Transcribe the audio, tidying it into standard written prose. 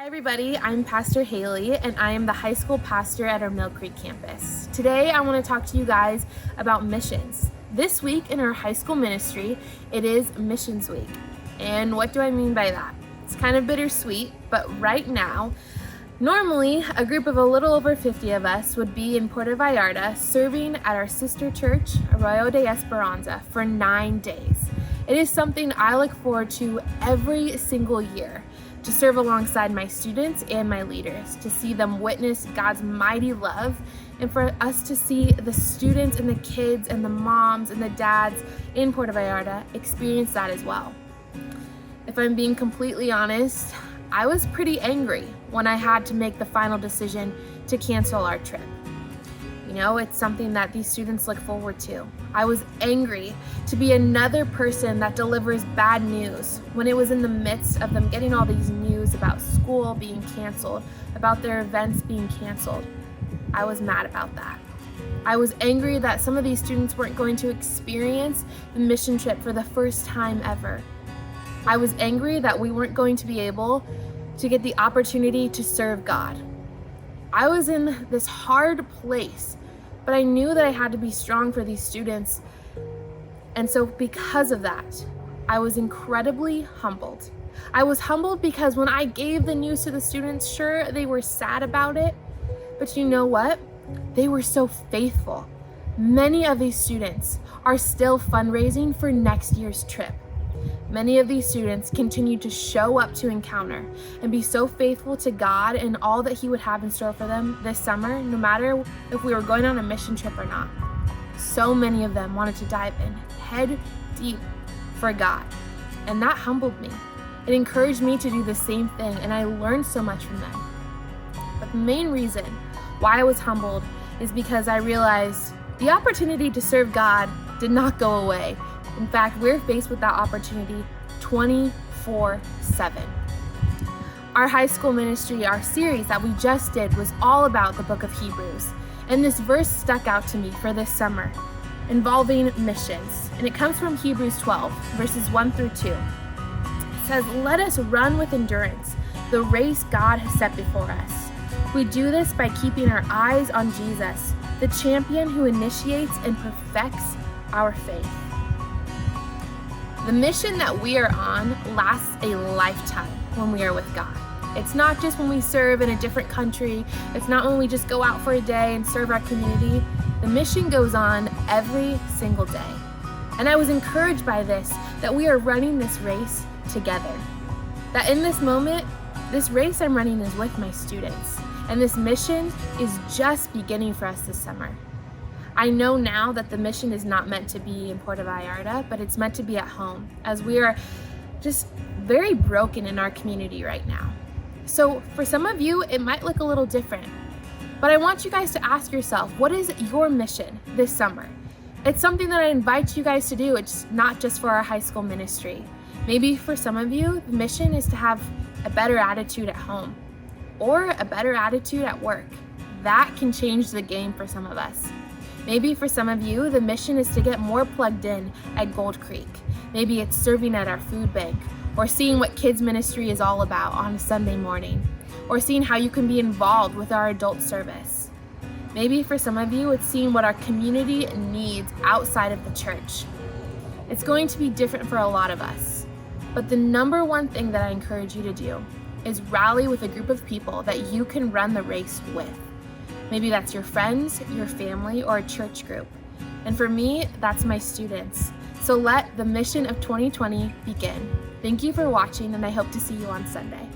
Hi everybody, I'm Pastor Haylee and I am the high school pastor at our Mill Creek campus. Today I want to talk to you guys about missions. This week in our high school ministry, it is Missions Week. And what do I mean by that? It's kind of bittersweet, but right now, normally a group of a little over 50 of us would be in Puerto Vallarta serving at our sister church, Arroyo de Esperanza, for 9 days. It is something I look forward to every single year, to serve alongside my students and my leaders, to see them witness God's mighty love, and for us to see the students and the kids and the moms and the dads in Puerto Vallarta experience that as well. If I'm being completely honest, I was pretty angry when I had to make the final decision to cancel our trip. You know, it's something that these students look forward to. I was angry to be another person that delivers bad news when it was in the midst of them getting all these news about school being canceled, about their events being canceled. I was mad about that. I was angry that some of these students weren't going to experience the mission trip for the first time ever. I was angry that we weren't going to be able to get the opportunity to serve God. I was in this hard place, but I knew that I had to be strong for these students. And so because of that, I was incredibly humbled. I was humbled because when I gave the news to the students, sure, they were sad about it, but you know what? They were so faithful. Many of these students are still fundraising for next year's trip. Many of these students continue to show up to Encounter and be so faithful to God and all that He would have in store for them this summer, no matter if we were going on a mission trip or not. So many of them wanted to dive in head deep for God, and that humbled me. It encouraged me to do the same thing, and I learned so much from them. But the main reason why I was humbled is because I realized the opportunity to serve God did not go away. In fact, we're faced with that opportunity 24/7. Our high school ministry, our series that we just did, was all about the book of Hebrews. And this verse stuck out to me for this summer, involving missions. And it comes from Hebrews 12, verses 1 through 2. It says, "Let us run with endurance the race God has set before us. We do this by keeping our eyes on Jesus, the champion who initiates and perfects our faith." The mission that we are on lasts a lifetime when we are with God. It's not just when we serve in a different country. It's not when we just go out for a day and serve our community. The mission goes on every single day. And I was encouraged by this, that we are running this race together. That in this moment, this race I'm running is with my students. And this mission is just beginning for us this summer. I know now that the mission is not meant to be in Puerto Vallarta, but it's meant to be at home, as we are just very broken in our community right now. So for some of you, it might look a little different, but I want you guys to ask yourself, what is your mission this summer? It's something that I invite you guys to do. It's not just for our high school ministry. Maybe for some of you, the mission is to have a better attitude at home or a better attitude at work. That can change the game for some of us. Maybe for some of you, the mission is to get more plugged in at Gold Creek. Maybe it's serving at our food bank, or seeing what kids ministry is all about on a Sunday morning, or seeing how you can be involved with our adult service. Maybe for some of you, it's seeing what our community needs outside of the church. It's going to be different for a lot of us, but the number one thing that I encourage you to do is rally with a group of people that you can run the race with. Maybe that's your friends, your family, or a church group. And for me, that's my students. So let the mission of 2020 begin. Thank you for watching, and I hope to see you on Sunday.